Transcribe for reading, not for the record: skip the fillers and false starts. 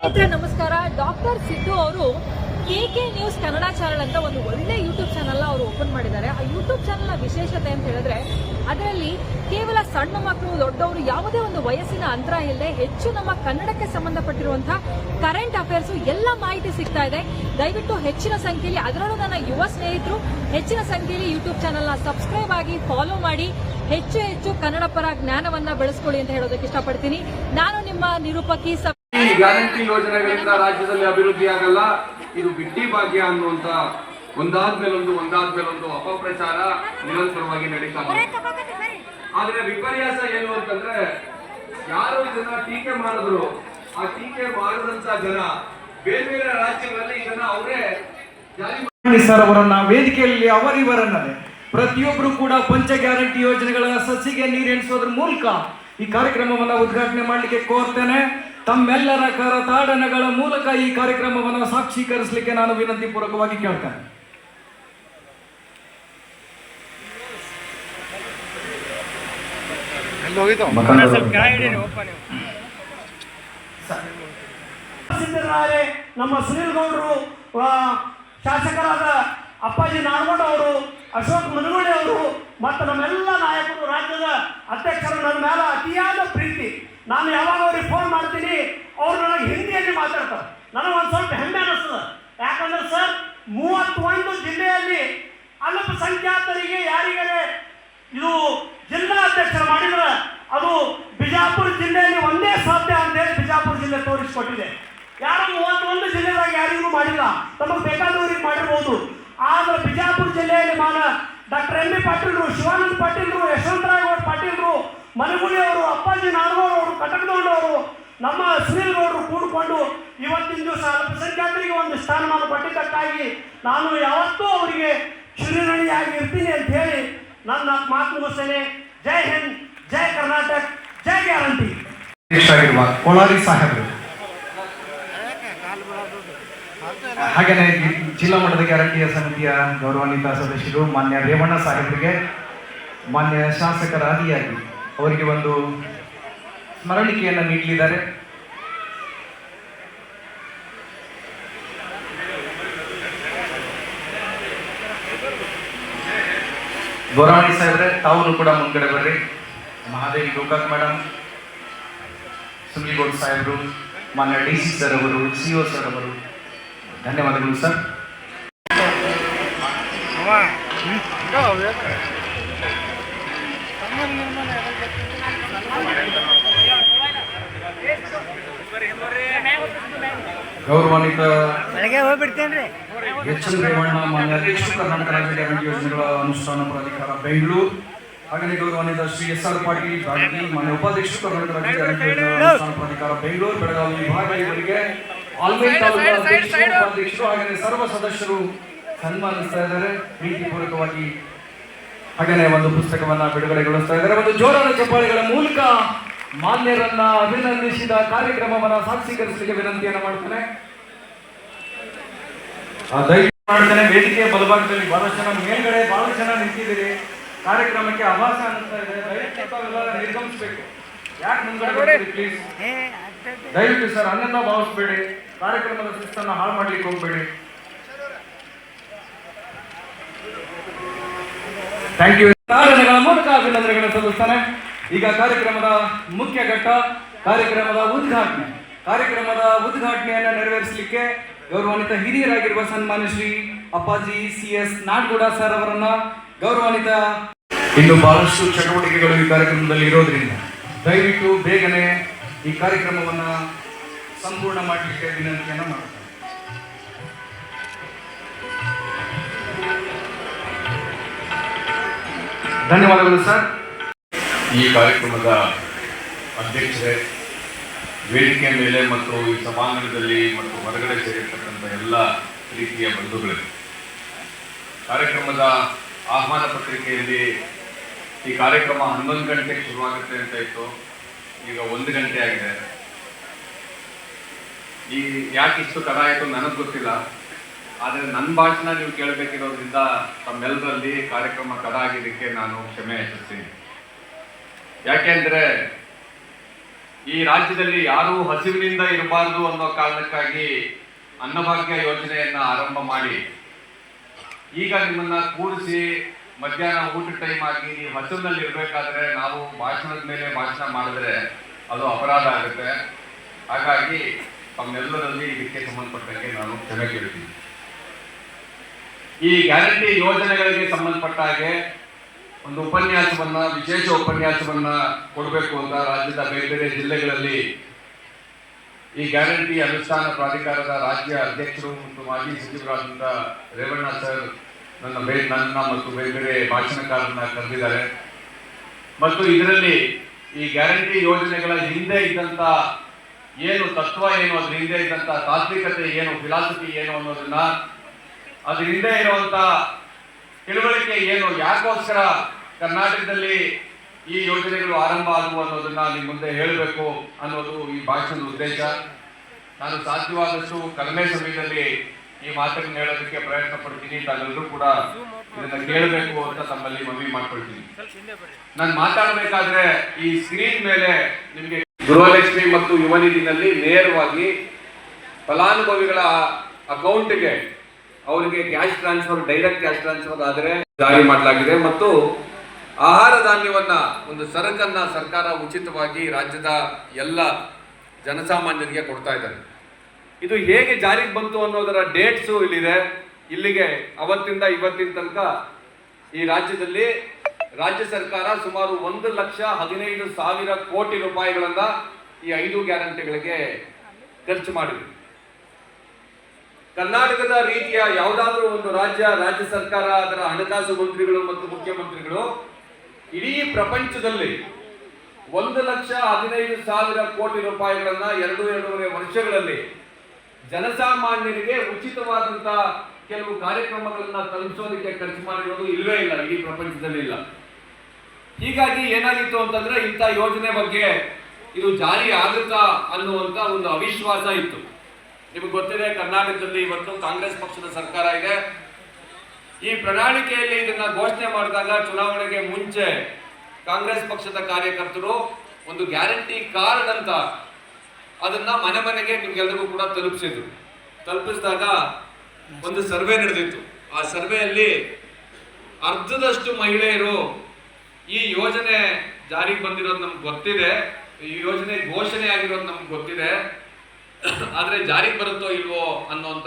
ನಮಸ್ಕಾರ. ಡಾಕ್ಟರ್ ಸಿದ್ದು ಅವರು KK news Kannada channel ಅಂತ ಒಂದು ಒಳ್ಳೆ ಯೂಟ್ಯೂಬ್ ಚಾನೆಲ್ ಅವರು ಓಪನ್ ಮಾಡಿದ್ದಾರೆ. ಆ ಯೂಟ್ಯೂಬ್ ಚಾನೆಲ್ನ ವಿಶೇಷತೆ ಅಂತ ಹೇಳಿದ್ರೆ ಅದರಲ್ಲಿ ಕೇವಲ ಸಣ್ಣ ಮಕ್ಕಳು ದೊಡ್ಡವರು ಯಾವುದೇ ಒಂದು ವಯಸ್ಸಿನ ಅಂತರ ಇಲ್ಲದೆ ಹೆಚ್ಚು ನಮ್ಮ ಕನ್ನಡಕ್ಕೆ ಸಂಬಂಧಪಟ್ಟಿರುವಂತಹ ಕರೆಂಟ್ ಅಫೇರ್ಸ್ ಎಲ್ಲ ಮಾಹಿತಿ ಸಿಗ್ತಾ ಇದೆ. ದಯವಿಟ್ಟು ಹೆಚ್ಚಿನ ಸಂಖ್ಯೆಯಲ್ಲಿ, ಅದರಲ್ಲೂ ನನ್ನ ಯುವ ಸ್ನೇಹಿತರು ಹೆಚ್ಚಿನ ಸಂಖ್ಯೆಯಲ್ಲಿ ಯೂಟ್ಯೂಬ್ ಚಾನೆಲ್ನ ಸಬ್ಸ್ಕ್ರೈಬ್ ಆಗಿ ಫಾಲೋ ಮಾಡಿ ಹೆಚ್ಚು ಹೆಚ್ಚು ಕನ್ನಡ ಪರ ಜ್ಞಾನವನ್ನ ಬೆಳೆಸ್ಕೊಳ್ಳಿ ಅಂತ ಹೇಳೋದಕ್ಕೆ ಇಷ್ಟಪಡ್ತೀನಿ. ನಾನು ನಿಮ್ಮ ನಿರೂಪಕಿ. ಈ ಗ್ಯಾರಂಟಿ ಯೋಜನೆಗಳಿಂದ ರಾಜ್ಯದಲ್ಲಿ ಅಭಿವೃದ್ಧಿ ಆಗಲ್ಲ, ಇದು ಬಿಟ್ಟಿ ಭಾಗ್ಯ ಅನ್ನುವಂತ ಒಂದಾದ್ಮೇಲೊಂದು ಅಪಪ್ರಚಾರ ನಿರಂತರವಾಗಿ ನಡೀತಾ ಇದೆ. ಆದ್ರೆ ವಿಪರ್ಯಾಸ ಏನು ಅಂತಂದ್ರೆ, ಯಾರು ಇದನ್ನ ಟೀಕೆ ಮಾಡಿದ್ರು, ಆ ಟೀಕೆ ಮಾಡಿದಂತ ಜನ ಬೇರೆ ಬೇರೆ ರಾಜ್ಯಗಳಲ್ಲಿ ಇದನ್ನ ಅವರೇ ಜಾರಿ ಸರ್ ಅವರನ್ನ ವೇದಿಕೆಯಲ್ಲಿ ಅವರಿವರನ್ನದೇ ಪ್ರತಿಯೊಬ್ಬರು ಕೂಡ ಪಂಚ ಗ್ಯಾರಂಟಿ ಯೋಜನೆಗಳ ಸಸಿಗೆ ನೀರೆಣಿಸೋದ್ರ ಮೂಲಕ ಈ ಕಾರ್ಯಕ್ರಮವನ್ನ ಉದ್ಘಾಟನೆ ಮಾಡಲಿಕ್ಕೆ ಕೋರ್ತೇನೆ. ತಮ್ಮೆಲ್ಲರ ಕರತಾಡನಗಳ ಮೂಲಕ ಈ ಕಾರ್ಯಕ್ರಮವನ್ನು ಸಾಕ್ಷೀಕರಿಸಲಿಕ್ಕೆ ನಾನು ವಿನಂತಿ ಪೂರ್ವಕವಾಗಿ ಕೇಳ್ತೇನೆ. ನಮ್ಮ ಸುನೀಲ್ ಗೌಡರು, ಶಾಸಕರಾದ ಅಪ್ಪಾಜಿ ನಾಡಗೌಡ ಅವರು, ಅಶೋಕ್ ಮನಗೋಳಿ ಅವರು ಮತ್ತು ನಮ್ಮೆಲ್ಲ ನಾಯಕರು, ರಾಜ್ಯದ ಅಧ್ಯಕ್ಷರು ನನ್ನ ಮೇಲೆ ಅತಿಯಾದ ಪ್ರೀತಿ. ನಾನು ಯಾವಾಗ ಅವ್ರಿಗೆ ಫೋನ್ ಮಾಡ್ತೀನಿ, ಅವ್ರು ನನಗೆ ಹಿಂದಿಯಲ್ಲಿ ಮಾತಾಡ್ತಾರೆ. ನನಗೊಂದು ಸ್ವಲ್ಪ ಹೆಮ್ಮೆ ಅನ್ನಿಸ್ತದೆ. ಯಾಕಂದ್ರೆ ಸರ್, 31 ಜಿಲ್ಲೆಯಲ್ಲಿ ಅಲ್ಪಸಂಖ್ಯಾತರಿಗೆ ಯಾರಿಗಾರೆ ಇದು ಜಿಲ್ಲಾ ಅಧ್ಯಕ್ಷರು ಮಾಡಿದ್ರೆ ಅದು ಬಿಜಾಪುರ ಜಿಲ್ಲೆಯಲ್ಲಿ ಒಂದೇ ಸಾಧ್ಯ ಅಂತೇಳಿ ಬಿಜಾಪುರ ಜಿಲ್ಲೆ ತೋರಿಸಿಕೊಟ್ಟಿದೆ. ಯಾರು 31 ಜಿಲ್ಲೆದಾಗ ಯಾರಿಗೂ ಮಾಡಿಲ್ಲ, ತಮಗೆ ಬೇಕಾದವರಿಗೆ ಮಾಡಿರ್ಬೋದು. ಆದ್ರೆ ಬಿಜಾಪುರ ಜಿಲ್ಲೆಯಲ್ಲಿ ಡಾಕ್ಟರ್ ಎಂ ಬಿ ಪಾಟೀಲ್ರು, ಶಿವಾನಂದ ಪಾಟೀಲ್ರು, ಯಶವಂತರಾಯಗೌಡ ಪಾಟೀಲ್ರು, ಮನಗುಳಿ ಅವರು, ಅಪ್ಪಾಜಿ ನಾಡಗೌಡ ಅವರು, ಕಟಕದವರು, ನಮ್ಮ ಸುನೀಲ್ ಗೌಡರು ಕೂಡಿಕೊಂಡು ಇವತ್ತಿನ ದಿವಸ ಅಲ್ಪಸಂಖ್ಯಾತರಿಗೆ ಒಂದು ಸ್ಥಾನಮಾನ ಕೊಟ್ಟಿದ್ದಕ್ಕಾಗಿ ನಾನು ಯಾವತ್ತೂ ಅವರಿಗೆ ಶಿವಋಣಿಯಾಗಿ ಇರ್ತೀನಿ ಅಂತ ಹೇಳಿ ನನ್ನ ಮಾತು ಮುಗಿಸ್ತೇನೆ. ಜೈ ಹಿಂದ್, ಜೈ ಕರ್ನಾಟಕ, ಜೈ ಗ್ಯಾರಂಟಿ. ಕೋಳಾರಿ ಸಾಹೇಬರು, ಹಾಗೆಯೇ ಜಿಲ್ಲಾ ಮಟ್ಟದ ಗ್ಯಾರಂಟಿಯ ಸಮಿತಿಯ ಗೌರವಾನ್ವಿತ ಸದಸ್ಯರು ಮಾನ್ಯ ರೇವಣ್ಣ ಸಾಹೇಬರಿಗೆ, ಮಾನ್ಯ ಶಾಸಕರ ಆದಿಯಾಗಿ ಅವರಿಗೆ ಒಂದು ಸ್ಮರಣಿಕೆಯನ್ನು ನೀಡಲಿದ್ದಾರೆ. ಗೌರವಾಣಿ ಸಾಹೇಬ್ರೆ, ತಾವು ಕೂಡ ಮುಂದ್ಗಡೆ ಬರ್ರಿ. ಮಹಾದೇವಿ ಗೋಕಾಕ್ ಮೇಡಮ್, ಸುನೀಲ್ ಗೌಡ್ ಸಾಹೇಬರು, ಮಾನ್ಯ DC ಸರ್ ಅವರು, CO ಸರ್ ಅವರು, ಧನ್ಯವಾದಗಳು ಸರ್. ಗೌರವಾನ್ವಿತ ಎಚ್ ಎಂ ರೇವಣ್ಣ, ಮಾನ್ಯ ಅಧ್ಯಕ್ಷರು, ಕರ್ನಾಟಕ ರಾಜ್ಯ ಗ್ಯಾರಂಟಿ ಯೋಜನೆಗಳ ಅನುಷ್ಠಾನ ಪ್ರಾಧಿಕಾರ ಬೆಂಗಳೂರು, ಹಾಗೆಯೇ ಗೌರವಾನ್ವಿತ ಶ್ರೀ SR ಪಾಟೀಲ್ ರಾಗಿ, ಮಾನ್ಯ ಉಪಾಧ್ಯಕ್ಷರು, ಕರ್ನಾಟಕ ರಾಜ್ಯ ಗ್ಯಾರಂಟಿ ಯೋಜನೆಗಳ ಅನುಷ್ಠಾನ ಪ್ರಾಧಿಕಾರ ಬೆಂಗಳೂರು, ಬೆಳಗಾವಿ ವಿಭಾಗ ಇವರಿಗೆ ಆಲ್ಮೇಲ್ ತಾಲೂಕು ಅಧ್ಯಕ್ಷರು, ಉಪಾಧ್ಯಕ್ಷರು ಹಾಗೆಯೇ ಸರ್ವ ಸದಸ್ಯರು ಸನ್ಮಾನಿಸ್ತಾ ಇದ್ದಾರೆ ಪ್ರೀತಿಪೂರ್ವಕವಾಗಿ. ಹಾಗೆಯೇ ಒಂದು ಪುಸ್ತಕವನ್ನ ಬಿಡುಗಡೆಗೊಳಿಸ್ತಾ ಇದ್ದಾರೆ. ಒಂದು ಜೋರಾದ ಚಪ್ಪಾಳೆಗಳ ಮೂಲಕ ಮಾನ್ಯರನ್ನ ಅಭಿನಂದಿಸಿದ ಕಾರ್ಯಕ್ರಮವನ್ನ ಸಾಕ್ಷೀಕರಿಸಲಿಕ್ಕೆ ವಿನಂತಿಯನ್ನು ಮಾಡ್ತೇನೆ. ವೇದಿಕೆಯ ಬಲಭಾಗದಲ್ಲಿ ಬಹಳಷ್ಟು ಜನ, ಮೇಲ್ಗಡೆ ಬಹಳಷ್ಟು ಜನ ನಿಂತಿದ್ದೀರಿ. ಕಾರ್ಯಕ್ರಮಕ್ಕೆ ಆಭಾಸ ಅನ್ನಿಸ್ತಾ ಇದೆ. ದಯವಿಟ್ಟು ನಿರ್ಗಮಿಸಬೇಕು. ಯಾಕೆ ಮುಂದ್ಗಡೆ ಪ್ಲೀಸ್, ದಯವಿಟ್ಟು ಸರ್ ಅನ್ನನ್ನ ಭಾವಿಸ್ಬೇಡಿ. ಕಾರ್ಯಕ್ರಮದ ಶಿಸ್ತನ್ನು ಹಾಳು ಮಾಡ್ಲಿಕ್ಕೆ ಹೋಗ್ಬೇಡಿ. Thank you. ಕಾರಣಗಳ ಮೂಲಕ ಅಭಿನಂದನೆಗಳನ್ನು ಸಲ್ಲಿಸ್ತಾನೆ. ಈಗ ಕಾರ್ಯಕ್ರಮದ ಮುಖ್ಯ ಘಟ್ಟ, ಕಾರ್ಯಕ್ರಮದ ಉದ್ಘಾಟನೆಯನ್ನು ನೆರವೇರಿಸಲಿಕ್ಕೆ ಗೌರವಾನ್ವಿತ ಹಿರಿಯರಾಗಿರುವ ಸನ್ಮಾನ್ಯ ಶ್ರೀ ಅಪ್ಪಾಜಿ CS ನಾಡಗೌಡ ಸರ್ ಅವರನ್ನ ಗೌರವಾನ್ವಿತ. ಇನ್ನು ಬಹಳಷ್ಟು ಚಟುವಟಿಕೆಗಳು ಈ ಕಾರ್ಯಕ್ರಮದಲ್ಲಿ ಇರೋದ್ರಿಂದ ದಯವಿಟ್ಟು ಬೇಗನೆ ಈ ಕಾರ್ಯಕ್ರಮವನ್ನ ಸಂಪೂರ್ಣ ಮಾಡಲಿಕ್ಕೆ ವಿನಂತಿಯನ್ನು ಮಾಡ್ತಾರೆ. ಧನ್ಯವಾದಗಳು ಸರ್. ಈ ಕಾರ್ಯಕ್ರಮದ ಅಧ್ಯಕ್ಷರೇ, ವೇದಿಕೆ ಮೇಲೆ ಮತ್ತು ಈ ಸಭಾಂಗಣದಲ್ಲಿ ಮತ್ತು ಹೊರಗಡೆ ಸೇರಿರ್ತಕ್ಕಂಥ ಎಲ್ಲ ರೀತಿಯ ಬಂಧುಗಳು, ಕಾರ್ಯಕ್ರಮದ ಆಹ್ವಾನ ಪತ್ರಿಕೆಯಲ್ಲಿ ಈ ಕಾರ್ಯಕ್ರಮ 11 ಗಂಟೆಗೆ ಶುರುವಾಗುತ್ತೆ ಅಂತ ಇತ್ತು. ಈಗ 1 ಗಂಟೆ ಆಗಿದೆ. ಈ ಯಾಕೆ ಇಷ್ಟು ತಡ ಆಯಿತು ನನಗೆ ಗೊತ್ತಿಲ್ಲ. ಆದರೆ ನನ್ನ ಭಾಷಣ ನೀವು ಕೇಳಬೇಕಿರೋದ್ರಿಂದ ತಮ್ಮೆಲ್ಲರಲ್ಲಿ ಕಾರ್ಯಕ್ರಮ ತಡ ಆಗಿದ್ದಕ್ಕೆ ನಾನು ಕ್ಷಮೆ ಯಾಚಿಸ್ತೀನಿ. ಯಾಕೆಂದರೆ ಈ ರಾಜ್ಯದಲ್ಲಿ ಯಾರೂ ಹಸಿವಿನಿಂದ ಇರಬಾರದು ಅನ್ನೋ ಕಾರಣಕ್ಕಾಗಿ ಅನ್ನಭಾಗ್ಯ ಯೋಜನೆಯನ್ನ ಆರಂಭ ಮಾಡಿ ಈಗ ನಿಮ್ಮನ್ನ ಕೂರಿಸಿ ಮಧ್ಯಾಹ್ನ ಊಟ ಟೈಮ್ ಆಗಿ ನೀವು ಹಸಿವಿನಲ್ಲಿ ಇರಬೇಕಾದ್ರೆ ನಾವು ಭಾಷಣದ ಮೇಲೆ ಭಾಷಣ ಮಾಡಿದ್ರೆ ಅದು ಅಪರಾಧ ಆಗುತ್ತೆ. ಹಾಗಾಗಿ ತಮ್ಮೆಲ್ಲರಲ್ಲಿ ಇದಕ್ಕೆ ಸಂಬಂಧಪಟ್ಟಂಗೆ ನಾನು ಕ್ಷಮೆ ಕೇಳ್ತೀನಿ. ಈ ಗ್ಯಾರಂಟಿ ಯೋಜನೆಗಳಿಗೆ ಸಂಬಂಧಪಟ್ಟ ಹಾಗೆ ಒಂದು ಉಪನ್ಯಾಸವನ್ನ, ವಿಶೇಷ ಉಪನ್ಯಾಸವನ್ನ ಕೊಡಬೇಕು ಅಂತ ರಾಜ್ಯದ ಬೇರೆ ಬೇರೆ ಜಿಲ್ಲೆಗಳಲ್ಲಿ ಈ ಗ್ಯಾರಂಟಿ ಅನುಷ್ಠಾನ ಪ್ರಾಧಿಕಾರದ ರಾಜ್ಯ ಅಧ್ಯಕ್ಷರು ಮತ್ತು ಮಾಜಿ ಸಚಿವರಾದಂಥ ರೇವಣ್ಣ ಸರ್ ನನ್ನ ಮತ್ತು ಬೇರೆ ಬೇರೆ ಭಾಷಣಕಾರರನ್ನ ಕರೆದಿದ್ದಾರೆ. ಮತ್ತು ಇದರಲ್ಲಿ ಈ ಗ್ಯಾರಂಟಿ ಯೋಜನೆಗಳ ಹಿಂದೆ ಇದ್ದಂಥ ಏನು ತತ್ವ ಏನು, ಅದ್ರ ಹಿಂದೆ ಇದ್ದಂಥ ತಾತ್ವಿಕತೆ ಏನು, ಫಿಲಾಸಫಿ ಏನು ಅನ್ನೋದನ್ನ, ಅದ್ರ ಹಿಂದೆ ಇರುವಂತ ತಿಳುವಳಿಕೆ ಏನು, ಯಾಕೋಸ್ಕರ ಕರ್ನಾಟಕದಲ್ಲಿ ಈ ಯೋಜನೆಗಳು ಆರಂಭ ಆಗುವ ಅನ್ನೋದನ್ನ ನಿಮ್ಮ ಮುಂದೆ ಹೇಳಬೇಕು ಅನ್ನೋದು ಈ ಭಾಷಣದ ಉದ್ದೇಶ. ನಾನು ಸಾಧ್ಯವಾದಷ್ಟು ಕಡಿಮೆ ಸಮಯದಲ್ಲಿ ಈ ಮಾತನ್ನು ಹೇಳೋದಕ್ಕೆ ಪ್ರಯತ್ನ ಪಡ್ತೀನಿ. ತಾವೆಲ್ಲರೂ ಕೂಡ ಇದನ್ನ ಕೇಳಬೇಕು ಅಂತ ತಮ್ಮಲ್ಲಿ ಮನವಿ ಮಾಡ್ಕೊಳ್ತೀನಿ. ನಾನು ಮಾತಾಡಬೇಕಾದ್ರೆ ಈ ಸ್ಕ್ರೀನ್ ಮೇಲೆ ನಿಮಗೆ ಗೃಹಲಕ್ಷ್ಮಿ ಮತ್ತು ಯುವ ನಿಧಿನಲ್ಲಿ ನೇರವಾಗಿ ಫಲಾನುಭವಿಗಳ ಅಕೌಂಟ್ಗೆ ಅವರಿಗೆ cash transfer, direct cash transfer ಆದರೆ ಜಾರಿ ಮಾಡಲಾಗಿದೆ. ಮತ್ತು ಆಹಾರ ಧಾನ್ಯವನ್ನ, ಒಂದು ಸರಕನ್ನ ಸರ್ಕಾರ ಉಚಿತವಾಗಿ ರಾಜ್ಯದ ಎಲ್ಲ ಜನಸಾಮಾನ್ಯರಿಗೆ ಕೊಡ್ತಾ ಇದ್ದಾರೆ. ಇದು ಹೇಗೆ ಜಾರಿಗೆ ಬಂತು ಅನ್ನೋದರ ಡೇಟ್ಸು ಇಲ್ಲಿದೆ. ಇಲ್ಲಿಗೆ ಅವತ್ತಿಂದ ಇವತ್ತಿನ ತನಕ ಈ ರಾಜ್ಯದಲ್ಲಿ ರಾಜ್ಯ ಸರ್ಕಾರ ಸುಮಾರು 1,15,000 ಕೋಟಿ ರೂಪಾಯಿಗಳನ್ನ ಈ 5 ಗ್ಯಾರಂಟಿಗಳಿಗೆ ಖರ್ಚು ಮಾಡಿದೆ. ಕರ್ನಾಟಕದ ರೀತಿಯ ಯಾವುದಾದ್ರೂ ಒಂದು ರಾಜ್ಯ ಸರ್ಕಾರ, ಅದರ ಹಣಕಾಸು ಮಂತ್ರಿಗಳು ಮತ್ತು ಮುಖ್ಯಮಂತ್ರಿಗಳು ಇಡೀ ಪ್ರಪಂಚದಲ್ಲಿ 1,15,000 ಕೋಟಿ ರೂಪಾಯಿಗಳನ್ನ 2-2.5 ವರ್ಷಗಳಲ್ಲಿ ಜನಸಾಮಾನ್ಯರಿಗೆ ಉಚಿತವಾದಂತ ಕೆಲವು ಕಾರ್ಯಕ್ರಮಗಳನ್ನ ತಲುಪಿಸೋದಕ್ಕೆ ಖರ್ಚು ಮಾಡಿರೋದು ಇಲ್ಲವೇ ಇಲ್ಲ, ಇಡೀ ಪ್ರಪಂಚದಲ್ಲಿ ಇಲ್ಲ. ಹೀಗಾಗಿ ಏನಾಗಿತ್ತು ಅಂತಂದ್ರೆ ಇಂಥ ಯೋಜನೆ ಬಗ್ಗೆ ಇದು ಜಾರಿ ಆಗುತ್ತಾ ಅನ್ನುವಂತ ಒಂದು ಅವಿಶ್ವಾಸ ಇತ್ತು. ನಿಮಗೆ ಗೊತ್ತಿದೆ, ಕರ್ನಾಟಕದಲ್ಲಿ ಇವತ್ತು ಕಾಂಗ್ರೆಸ್ ಪಕ್ಷದ ಸರ್ಕಾರ ಇದೆ. ಈ ಪ್ರಣಾಳಿಕೆಯಲ್ಲಿ ಇದನ್ನ ಘೋಷಣೆ ಮಾಡಿದಾಗ ಚುನಾವಣೆಗೆ ಮುಂಚೆ ಕಾಂಗ್ರೆಸ್ ಪಕ್ಷದ ಕಾರ್ಯಕರ್ತರು ಒಂದು ಗ್ಯಾರಂಟಿ ಕಾರ್ಡ್ ಅಂತ ಅದನ್ನ ಮನೆ ಮನೆಗೆ ನಿಮ್ಗೆಲ್ಲರಿಗೂ ಕೂಡ ತಲುಪಿಸಿದಾಗ ಒಂದು ಸರ್ವೆ ನಡೆದಿತ್ತು. ಆ ಸರ್ವೆಯಲ್ಲಿ ಅರ್ಧದಷ್ಟು ಮಹಿಳೆಯರು ಈ ಯೋಜನೆ ಜಾರಿಗೆ ಬಂದಿರೋದು ನಮ್ಗೆ ಗೊತ್ತಿದೆ, ಈ ಯೋಜನೆ ಘೋಷಣೆ ಆಗಿರೋದು ನಮ್ಗೆ ಗೊತ್ತಿದೆ, ಆದ್ರೆ ಜಾರಿಗೆ ಬರುತ್ತೋ ಇಲ್ವೋ ಅನ್ನೋಂಥ